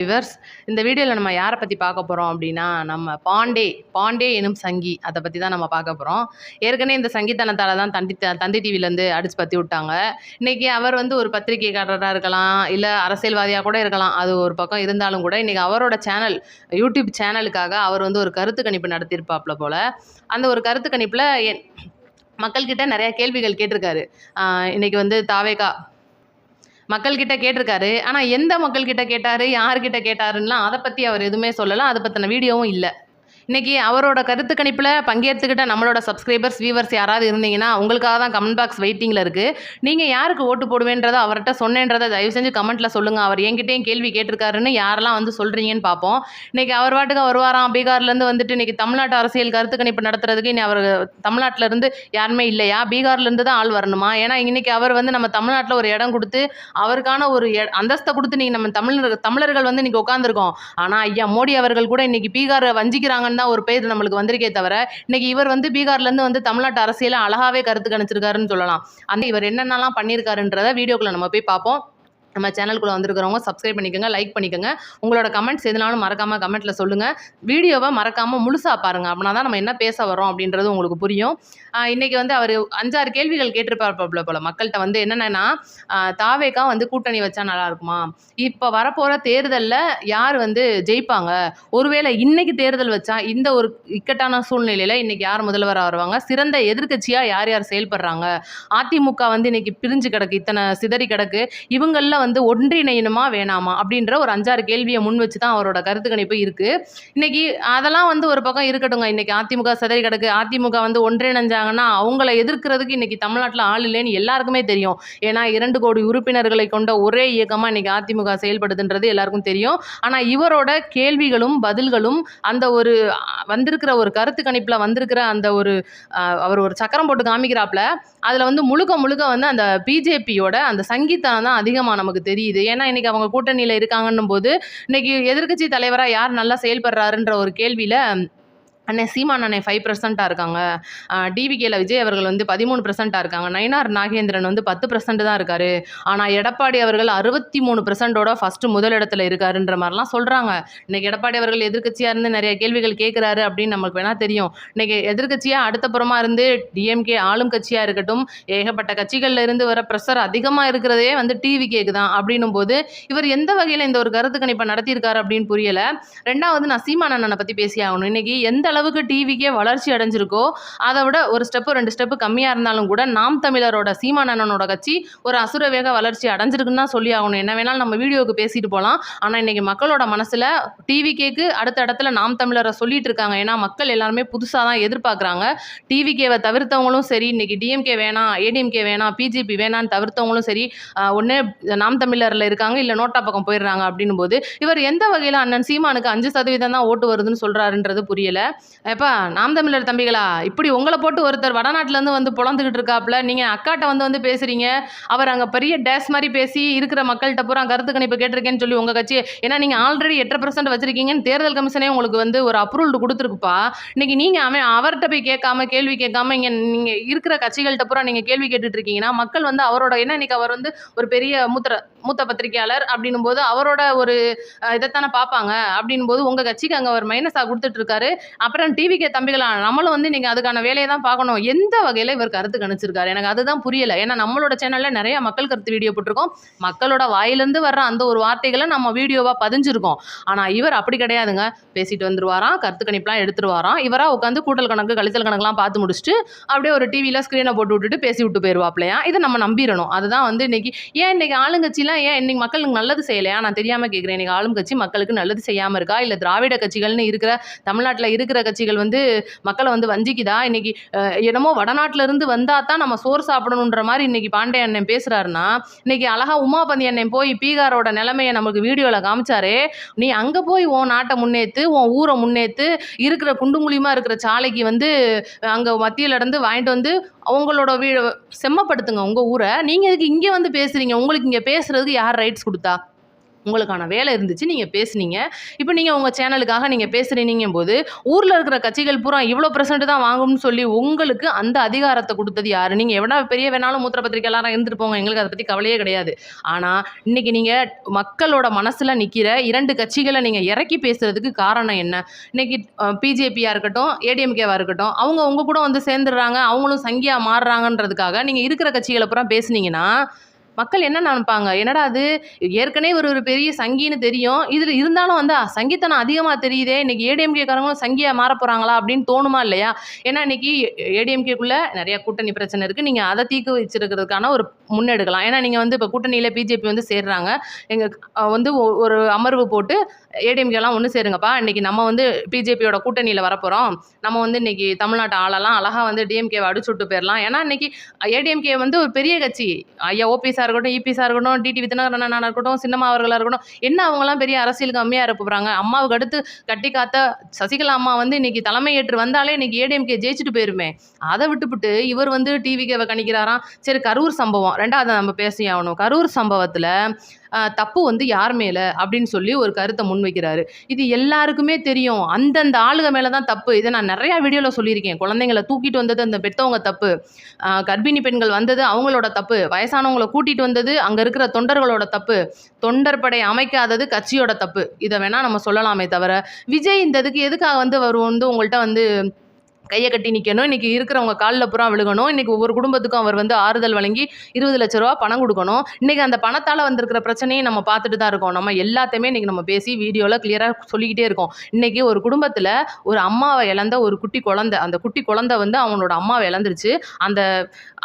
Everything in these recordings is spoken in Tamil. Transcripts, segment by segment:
விவர்ஸ் இந்த வீடியோவில் நம்ம யாரை பற்றி பார்க்க போகிறோம் அப்படின்னா நம்ம பாண்டே எனும் சங்கி அதை பற்றி தான் நம்ம பார்க்க போகிறோம். ஏற்கனவே இந்த சங்கித்தனத்தால் தான் தந்தி டிவிலேருந்து அடிச்சு பற்றி விட்டாங்க. இன்றைக்கி அவர் வந்து ஒரு பத்திரிகைக்காரராக இருக்கலாம், இல்லை அரசியல்வாதியாக கூட இருக்கலாம். அது ஒரு பக்கம் இருந்தாலும் கூட இன்றைக்கி அவரோட சேனல் யூடியூப் சேனலுக்காக அவர் வந்து ஒரு கருத்து கணிப்பு நடத்தியிருப்பாப்புல போல். அந்த ஒரு கருத்து கணிப்பில் மக்கள்கிட்ட நிறையா கேள்விகள் கேட்டிருக்காரு. இன்றைக்கி வந்து தாவேகா மக்கள்கிட்ட கேட்டிருக்காரு. ஆனால் எந்த மக்கள்கிட்ட கேட்டார், யார்கிட்ட கேட்டாருன்னா அதை பற்றி அவர் எதுவுமே சொல்லலை. அதை பற்றின வீடியோவும் இல்லை. இன்றைக்கி அவரோட கருத்து கணிப்பில் பங்கேற்றுக்கிட்ட நம்மளோட சப்ஸ்கிரைபர்ஸ் வியூவர்ஸ் யாராவது இருந்தீங்கன்னா உங்களுக்காக தான் கமெண்ட் பாக்ஸ் வெயிட்டிங்கில் இருக்குது. நீங்கள் யாருக்கு ஓட்டு போடுவேன்றதை அவர்கிட்ட சொன்னேன்றதை தயவு செஞ்சு கமெண்ட்டில் சொல்லுங்கள். அவர் என்கிட்டையும் கேள்வி கேட்டிருக்காருன்னு யாரெல்லாம் வந்து சொல்கிறீங்கன்னு பார்ப்போம். இன்றைக்கி அவர் பாட்டுக்கு வருவாராம், பீகார்லேருந்து வந்துட்டு இன்றைக்கி தமிழ்நாட்டு அரசியல் கருத்து கணிப்பு நடத்துறதுக்கு இனி அவர் தமிழ்நாட்டிலேருந்து யாருமே இல்லையா, பீகார்லேருந்து தான் ஆள் வரணுமா? ஏன்னா இன்றைக்கி அவர் வந்து நம்ம தமிழ்நாட்டில் ஒரு இடம் கொடுத்து அவருக்கான ஒரு அந்தஸ்தை கொடுத்து நீங்கள் நம்ம தமிழர்கள் வந்து இன்றைக்கி உட்காந்துருக்கோம். ஆனால் ஐயா மோடி அவர்கள் கூட இன்றைக்கி பீகாரை வஞ்சிக்கிறாங்கன்னு தான் ஒரு பேர் நம்மளுக்கு வந்திருக்கே தவிர இன்னைக்கு இவர் வந்து பீகார்லேருந்து வந்து தமிழ்நாட்டு அரசியலை அழகாவே கருத்து கணிச்சிருக்காருன்னு சொல்லலாம். அந்த இவர் என்னென்னலாம் பண்ணியிருக்காருன்றத வீடியோக்குள்ள நம்ம போய் பார்ப்போம். நம்ம சேனலுக்குள்ளே வந்திருக்கிறவங்க சப்ஸ்கிரைப் பண்ணிக்கோங்க, லைக் பண்ணிக்கோங்க. உங்களோட கமெண்ட்ஸ் எதுனாலும் மறக்காமல் கமெண்ட்டில் சொல்லுங்கள். வீடியோவை மறக்காமல் முழுசாக பாருங்கள். அப்படின்னா தான் நம்ம என்ன பேச வரோம் அப்படின்றது உங்களுக்கு புரியும். இன்றைக்கி வந்து அவர் 5-6 கேள்விகள் கேட்டிருப்பார் போல மக்கள்கிட்ட. வந்து என்னென்னா, தாவேகா வந்து கூட்டணி வச்சா நல்லா இருக்குமா, இப்போ வரப்போகிற தேர்தலில் யார் வந்து ஜெயிப்பாங்க, ஒருவேளை இன்றைக்கி தேர்தல் வச்சா இந்த ஒரு இக்கட்டான சூழ்நிலையில் இன்றைக்கி யார் முதல்வராக வருவாங்க, சிறந்த எதிர்க்கட்சியாக யார் யார் செயல்படுறாங்க, அதிமுக வந்து இன்றைக்கி பிரிஞ்சு கிடக்கு, இத்தனை சிதறி கிடக்கு, இவங்களில் வந்து ஒன்றிணையணுமா வேணாமா அப்படின்ற ஒரு 5-6 கேள்வியை முன் வச்சு தான் அவரோட கருத்து கணிப்பு இருக்குது. இன்றைக்கி அதெல்லாம் வந்து ஒரு பக்கம் இருக்கட்டுங்க. இன்றைக்கி அதிமுக சிதறி கிடக்கு, அதிமுக வந்து ஒன்றிணைஞ்சாங்கன்னா அவங்கள எதிர்க்கிறதுக்கு இன்றைக்கி தமிழ்நாட்டில் ஆள் இல்லைன்னு எல்லாருக்குமே தெரியும். ஏன்னா 2 கோடி உறுப்பினர்களை கொண்ட ஒரே இயக்கமாக இன்றைக்கி அதிமுக செயல்படுதுன்றது எல்லாருக்கும் தெரியும். ஆனால் இவரோட கேள்விகளும் பதில்களும் அந்த ஒரு வந்திருக்கிற ஒரு கருத்து கணிப்பில் வந்திருக்கிற அந்த ஒரு அவர் ஒரு சக்கரம் போட்டு காமிக்கிறாப்புல, அதில் வந்து முழுக்க வந்து அந்த பிஜேபியோட அந்த சங்கீதம் தான் அதிகமாக நமக்கு தெரியுது. ஏன்னா இன்றைக்கி அவங்க கூட்டணியில் இருக்காங்கன்னும் போது இன்றைக்கி எதிர்க்கட்சி தலைவராக யார் நல்லா செயல்படுறாருன்ற ஒரு கேள்வியில் சீமான் அண்ணன் 5% இருக்காங்க, டிவிகேல விஜய் அவர்கள் வந்து 13% இருக்காங்க, நயினார் நாகேந்திரன் வந்து 10% தான் இருக்காரு, ஆனால் எடப்பாடி அவர்கள் 63%ஓட ஃபஸ்ட்டு முதலிடத்தில் இருக்காருன்ற மாதிரிலாம் சொல்கிறாங்க. இன்றைக்கி எடப்பாடி அவர்கள் எதிர்க்கட்சியாக இருந்து நிறைய கேள்விகள் கேட்குறாரு அப்படின்னு நமக்கு வேணால் தெரியும். இன்றைக்கி எதிர்க்கட்சியாக அடுத்தப்புறமாக இருந்து டிஎம்கே ஆளும் கட்சியாக இருக்கட்டும், ஏகப்பட்ட கட்சிகளில் இருந்து வர ப்ரெஷர் அதிகமாக இருக்கிறதே வந்து டிவிகேக்கு தான். அப்படின்னும் போது இவர் எந்த வகையில் இந்த ஒரு கருத்து கணிப்பை நடத்தியிருக்காரு அப்படின்னு புரியலை. ரெண்டாவது நான் சீமான் அண்ணனை பற்றி பேசி ஆகணும். இன்றைக்கி எந்த அளவுக்கு டிவிக்கே வளர்ச்சி அடைஞ்சிருக்கோ அதை விட ஒரு ஸ்டெப்பு 2 ஸ்டெப்பு கம்மியாக இருந்தாலும் கூட நாம் தமிழரோட சீமான் அண்ணனோட கட்சி ஒரு அசுரவேக வளர்ச்சி அடைஞ்சிருக்குன்னு தான் சொல்லி ஆகணும். என்ன வேணாலும் நம்ம வீடியோவுக்கு பேசிட்டு போகலாம். ஆனால் இன்றைக்கி மக்களோட மனசில் டிவிகேக்கு அடுத்த இடத்துல நாம் தமிழரை சொல்லிட்டு இருக்காங்க. ஏன்னா மக்கள் எல்லாருமே புதுசாக தான் எதிர்பார்க்குறாங்க. டிவிகேவை தவிர்த்தவங்களும் சரி, இன்றைக்கி டிஎம்கே வேணாம், ஏடிஎம்கே வேணாம், பிஜேபி வேணான்னு தவிர்த்தவங்களும் சரி, ஒன்று நாம் தமிழரில் இருக்காங்க, இல்லை நோட்டா பக்கம் போயிடுறாங்க. அப்படின்னும் போது இவர் எந்த வகையில் அண்ணன் சீமானுக்கு 5% தான் ஓட்டு வருதுன்னு சொல்கிறாருன்றது புரியலை. எப்பா நாம் தமிழர் தம்பிகளா, இப்படி உங்களை போட்டு ஒருத்தர் வடநாட்டிலேருந்து வந்து புலந்துக்கிட்டு இருக்காப்புல, நீங்கள் அக்காட்ட வந்து பேசுகிறீங்க. அவர் அங்கே பெரிய டேஸ் மாதிரி பேசி இருக்கிற மக்கள்கிட்ட பூரா கருத்து கணிப்பு கேட்டிருக்கேன்னு சொல்லி உங்கள் கட்சி, ஏன்னா நீங்கள் ஆல்ரெடி 8% வச்சுருக்கீங்கன்னு தேர்தல் கமிஷனே உங்களுக்கு வந்து ஒரு அப்ரூவல் கொடுத்துருக்குப்பா. இன்றைக்கி நீங்கள் அவர்கிட்ட போய் கேட்காம கேள்வி கேட்காம இங்கே நீங்கள் இருக்கிற கட்சிகள்கிட்ட பூரா நீங்கள் கேள்வி கேட்டுட்ருக்கீங்கன்னா மக்கள் வந்து அவரோட என்ன, இன்றைக்கி அவர் வந்து ஒரு பெரிய மூத்த பத்திரிகையாளர் அப்படின்னும் போது அவரோட ஒரு இதைத்தானே பார்ப்பாங்க. அப்படின்னும் போது உங்கள் கட்சிக்கு அங்கே அவர் மைனஸாக கொடுத்துட்ருக்காரு. அப்புறம் டிவிகே தம்பிகளா, நம்மளும் வந்து நீங்கள் அதுக்கான வேலையை தான் பார்க்கணும். எந்த வகையில் இவர் கருத்து கணிச்சிருக்காரு எனக்கு அதுதான் புரியலை. ஏன்னா நம்மளோட சேனலில் நிறைய மக்கள் கருத்து வீடியோ போட்டிருக்கோம். மக்களோட வாயிலேருந்து வர்ற அந்த ஒரு வார்த்தைகளை நம்ம வீடியோவாக பதிஞ்சிருக்கோம். ஆனால் இவர் அப்படி கிடையாதுங்க. பேசிட்டு வந்துருவாராம், கருத்து கணிப்பெலாம் எடுத்துருவாராம். இவராக உட்காந்து கூட்டல் கணக்கு கழித்தல் கணக்கெலாம் பார்த்து முடிச்சுட்டு அப்படியே ஒரு டிவியில் ஸ்க்ரீனை போட்டு விட்டுட்டு பேசி விட்டு போயிடுவாப்லையா. இதை நம்ம நம்பிடணும். அதுதான் வந்து இன்னைக்கு ஆளுங்கட்சிலாம் ஏன் இன்னைக்கு மக்களுக்கு நல்லது செய்யலையா? நான் தெரியாமல் கேட்குறேன். இன்னைக்கு ஆளும் கட்சி மக்களுக்கு நல்லது செய்யாமல் இருக்கா, இல்லை திராவிட கட்சிகள்னு இருக்கிற தமிழ்நாட்டில் இருக்கிற கட்சிகள் வந்து மக்களை வந்து வஞ்சிக்குதா? இன்னைக்கு என்னமோ வடநாட்டில இருந்து வந்தா தான் நம்ம சோறு சாப்பிடணுன்ற மாதிரி இன்னைக்கு பாண்டே அண்ணன் பேசுறாருன்னா, இன்னைக்கு அழகா உமாபதி அண்ணன் போய் பீகாரோட நிலைமையை நமக்கு வீடியோவில் காமிச்சாரே, நீ அங்கே போய் உன் நாட்டை முன்னேற்று, உன் ஊரை முன்னேற்று, இருக்கிற குண்டுங்குழியமாக இருக்கிற சாலைக்கு வந்து அங்கே மத்தியில் இருந்து வாங்கிட்டு வந்து அவங்களோட செம்மப்படுத்துங்க உங்கள் ஊரை. நீங்கள் எதுக்கு இங்கே வந்து பேசுகிறீங்க? உங்களுக்கு இங்கே பேசுறதுக்கு யார் ரைட்ஸ் கொடுத்தா? உங்களுக்கான வேலை இருந்துச்சு. நீங்க பேசுனீங்க. இப்ப நீங்க உங்க சேனலுக்காக நீங்க பேசுறீங்கங்கும்போது, ஊர்ல இருக்கிற கட்சிகள் பூரா இவ்ளோ பெர்சன்ட் தான் வாங்கும்னு சொல்லி உங்களுக்கு அந்த அதிகாரத்த குடுத்தது யாரு? நீங்க எவனா பெரிய வேணாலும் மூத்திர பத்திரிக்கையாளரா இருந்துட்டு போங்க. எங்களுக்கு அத பத்தி கவலையே கிடையாது. ஆனா, இன்னைக்கு நீங்க மக்களோட மனசுல நிக்கிற 2 கட்சிகள நீங்க இறக்கி பேசுறதுக்கு காரணம் என்ன? இன்னைக்கு பிஜேபியா இருக்கட்டும், ஏடிஎம்கேவா இருக்கட்டும், அவங்க உங்க கூட வந்து சேர்ந்துடுறாங்க. அவங்களும் சங்கியா மாறுறாங்கன்றதுக்காக நீங்க இருக்கிற கட்சிகள பூரா பேசுனீங்கன்னா, மக்கள் என்ன நெனைப்பாங்க? என்னடா இது ஏற்கனவே இவரு ஒரு பெரிய சங்கின்னு தெரியும். இதுல இருந்தாலும் வந்து சங்கித்தனம் அதிகமா தெரியுதே! இன்னைக்கு ஏடிஎம்கே காரங்களும் சங்கியா மாறப் போறாங்களா? அப்படின்னு தோணுமா இல்லையா? ஏன்னா இன்னைக்கு ஏடிஎம்கேக்குள்ள நெறைய கூட்டணி பிரச்சனை இருக்கு. நீங்க அத தீர்க்க வச்சிருக்கிறதுக்கான ஒரு முன்னெடுக்கலாம். ஏன்னா நீங்க வந்து இப்ப கூட்டணியில பிஜேபி வந்து சேர்றாங்க. எங்க வந்து ஒரு அமர்வு போட்டு ஏடிஎம்கேலாம் ஒண்ணு சேருங்கப்பா. இன்னைக்கு நம்ம வந்து பிஜேபியோட கூட்டணியில வரப்போறோம். நம்ம வந்து இன்னைக்கு தமிழ்நாட்ட ஆளலாம். அழகா வந்து டிஎம்கேவ அடிச்சு விட்டு போயிரலாம். ஏன்னா இன்னைக்கு ஏடிஎம்கே வந்து ஒரு பெரிய கட்சி. ஐயா ஓபிஎஸ்ஸா இருக்கட்டும், இபிஎஸ்ஸா இருக்கட்டும், டிடிவி தினகரன் அண்ணனா இருக்கட்டும், சின்னம்மா அவர்களா இருக்கட்டும், என்ன அவங்கலாம் பெரிய அரசியலுக்கு அம்மையா இருக்க போறாங்க? அம்மாவுக்கு அடுத்து கட்டி காத்த சசிகலா அம்மா வந்து இன்னைக்கு தலைமை ஏற்று வந்தாலே இன்னைக்கு ஏடிஎம்கே ஜெயிச்சுட்டு போயிருமே. அத விட்டுப்புட்டு இவர் வந்து டிவிகேவ கணிக்கிறாராம். சரி கரூர் சம்பவம் 2வது நம்ம பேசியே ஆகணும். கரூர் சம்பவத்துல தப்பு வந்து யார் மேல அப்படின்னு சொல்லி ஒரு கருத்தை முன்வைக்கிறாரு. இது எல்லாருக்குமே தெரியும். அந்தந்த ஆளுக மேல தான் தப்பு. இதை நான் நிறைய வீடியோல சொல்லியிருக்கேன். குழந்தைங்களை தூக்கிட்டு வந்தது அந்த பெத்தவங்க தப்பு. கர்ப்பிணி பெண்கள் வந்தது அவங்களோட தப்பு. வயசானவங்களை கூட்டிட்டு வந்தது அங்க இருக்கிற தொண்டர்களோட தப்பு. தொண்டர் படை அமைக்காதது கட்சியோட தப்பு. இதை வேணா நம்ம சொல்லலாமே தவிர, விஜய் இந்த இதுக்கு எதுக்காக வந்து அவர் வந்து உங்கள்கிட்ட வந்து கையை கட்டி நிற்கணும். இன்னைக்கு இருக்கிறவங்க காலில் புறா விழுகணும். இன்னைக்கு ஒவ்வொரு குடும்பத்துக்கும் அவர் வந்து ஆறுதல் வழங்கி 20 லட்ச ரூபா பணம் கொடுக்கணும். இன்னைக்கு அந்த பணத்தால் வந்திருக்கிற பிரச்சனையை நம்ம பார்த்துட்டு தான் இருக்கோம். நம்ம எல்லாத்தையுமே இன்னைக்கு நம்ம பேசி வீடியோவில் கிளியராக சொல்லிக்கிட்டே இருக்கோம். இன்னைக்கு ஒரு குடும்பத்தில் ஒரு அம்மாவை இழந்த ஒரு குட்டி குழந்தை, அந்த குட்டி குழந்தை வந்து அவங்களோட அம்மாவை இழந்துருச்சு. அந்த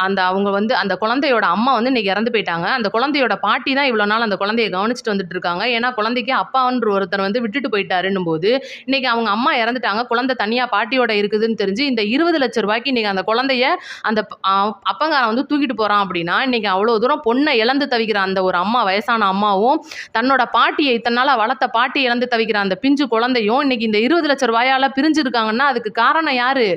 அந்த அவங்க வந்து அந்த குழந்தையோட அம்மா வந்து இன்னைக்கு இறந்து போயிட்டாங்க. அந்த குழந்தையோட பாட்டி தான் இவ்வளோ நாள் அந்த குழந்தையை கவனிச்சுட்டு வந்துட்டு இருக்காங்க. ஏன்னா குழந்தைக்கு அப்பான்ற ஒருத்தர் வந்து விட்டுட்டு போயிட்டாருன்னும் போது இன்னைக்கு அவங்க அம்மா இறந்துட்டாங்க. குழந்தை தனியாக பாட்டியோட இருக்குதுன்னு தெரிஞ்சு இந்த 20 லட்ச ரூபாய்க்கு இன்னைக்கு அந்த குழந்தைய அந்த அப்பங்காரன் வந்து தூக்கிட்டு போறான் அப்படின்னா, இன்னைக்கு அவ்வளோ தூரம் பொண்ணை இழந்து தவிக்கிற அந்த ஒரு அம்மா, வயசான அம்மாவும் தன்னோட பாட்டியை இத்தனை நாளா வளர்த்த பாட்டி இழந்து தவிக்கிற அந்த பிஞ்சு குழந்தையும் இன்னைக்கு இந்த 20 லட்ச ரூபாயால பிரிஞ்சிருக்காங்கன்னா அதுக்கு காரணம் யாரு?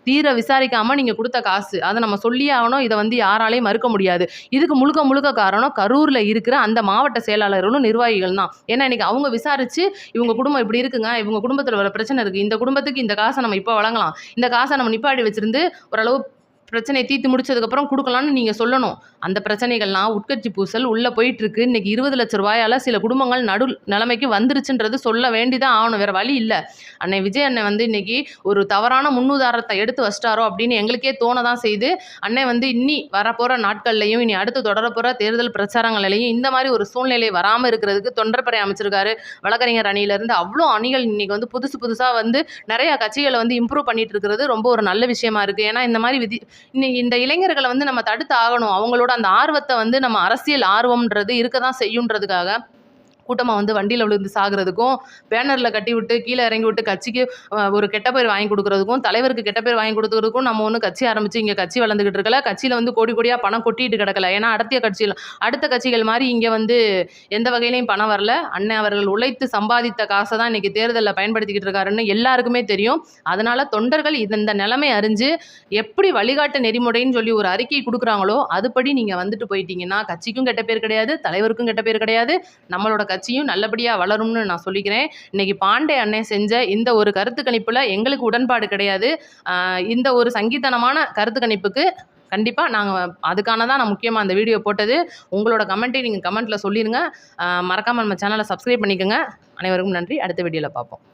தீர விசாரிக்காம நீங்க கொடுத்த காசு. அதை நம்ம சொல்லியே ஆகணும். இதை வந்து யாராலையும் மறுக்க முடியாது. இதுக்கு முழுக்க முழுக்க காரணம் கரூர்ல இருக்கிற அந்த மாவட்ட செயலாளர்களும் நிர்வாகிகள் தான். ஏன்னா இன்னைக்கு அவங்க விசாரிச்சு இவங்க குடும்பம் இப்படி இருக்குங்க, இவங்க குடும்பத்துல வர பிரச்சனை இருக்கு, இந்த குடும்பத்துக்கு இந்த காசை நம்ம இப்போ வழங்கலாம், இந்த காசை நம்ம நிப்பாட்டி வச்சிருந்து ஓரளவு பிரச்சனையை தீர்த்து முடிச்சதுக்கப்புறம் கொடுக்கலான்னு நீங்கள் சொல்லணும். அந்த பிரச்சனைகள்லாம் உட்கட்சி பூசல் உள்ளே போயிட்டுருக்கு. இன்றைக்கி 20 லட்ச ரூபாயால் சில குடும்பங்கள் நடு நிலைமைக்கு வந்துருச்சுன்றது சொல்ல வேண்டிதான் ஆகணும். வேறு வழி இல்லை. அன்னை விஜய் அண்ணன் வந்து இன்றைக்கி ஒரு தவறான முன்னுதாரணத்தை எடுத்து வச்சிட்டாரோ அப்படின்னு எங்களுக்கே தோண தான் செய்து. அண்ணன் வந்து இனி வரப்போகிற நாட்கள்லையும் இனி அடுத்து தொடரப்போகிற தேர்தல் பிரச்சாரங்களையும் இந்த மாதிரி ஒரு சூழ்நிலை வராமல் இருக்கிறதுக்கு தொண்டர்படை அமைச்சிருக்காரு. வழக்கறிஞர் அணியிலேருந்து அவ்வளோ அணிகள் இன்றைக்கி வந்து புதுசாக வந்து நிறையா கட்சிகளை வந்து இம்ப்ரூவ் பண்ணிட்டு இருக்கிறது ரொம்ப ஒரு நல்ல விஷயமா இருக்குது. ஏன்னா இந்த மாதிரி இன்னைக்கு இந்த இளைஞர்களை வந்து நம்ம தடுத்து ஆகணும். அவங்களோட அந்த ஆர்வத்தை வந்து நம்ம அரசியல் ஆர்வம்ன்றது இருக்க தான் செய்யுன்றதுக்காக கூட்டமாக வந்து வண்டியில் விழுந்து சாகிறதுக்கும், பேனரில் கட்டி விட்டு கீழே இறங்கி விட்டு கட்சிக்கு ஒரு கெட்ட பேர் வாங்கி கொடுக்குறதுக்கும், தலைவருக்கு கெட்ட பேர் வாங்கி கொடுக்குறதுக்கும் நம்ம ஒன்றும் கட்சி ஆரம்பித்து இங்கே கட்சி வளர்ந்துக்கிட்டு இருக்கல. கட்சியில் வந்து கோடி கோடியாக பணம் கொட்டிட்டு கிடக்கல. ஏன்னா அடுத்த கட்சிகள் மாதிரி இங்கே வந்து எந்த வகையிலையும் பணம் வரல. அண்ணன் அவர்கள் உழைத்து சம்பாதித்த காசை தான் இன்றைக்கி தேர்தலில் பயன்படுத்திக்கிட்டு இருக்காருன்னு எல்லாருக்குமே தெரியும். அதனால் தொண்டர்கள் இந்த நிலைமை அறிஞ்சு எப்படி வழிகாட்டு நெறிமுறைன்னு சொல்லி ஒரு அறிக்கை கொடுக்குறாங்களோ அதுபடி நீங்கள் வந்துட்டு போயிட்டீங்கன்னா கட்சிக்கும் கெட்ட பேர் கிடையாது, தலைவருக்கும் கெட்ட பேர் கிடையாது, நம்மளோட கட்சியும் நல்லபடியாக வளரும்னு நான் சொல்லிக்கிறேன். இன்னைக்கு பாண்டே அண்ணன் செஞ்ச இந்த ஒரு கருத்து கணிப்பில் எங்களுக்கு உடன்பாடு கிடையாது. இந்த ஒரு சங்கீதனமான கருத்து கணிப்புக்கு கண்டிப்பாக நாங்கள் அதுக்கான தான் நான் முக்கியமாக அந்த வீடியோ போட்டது. உங்களோட கமெண்ட்டை நீங்கள் கமெண்ட்டில் சொல்லிடுங்க. மறக்காமல் நம்ம சேனலை சப்ஸ்கிரைப் பண்ணிக்கோங்க. அனைவருக்கும் நன்றி. அடுத்த வீடியோவில் பார்ப்போம்.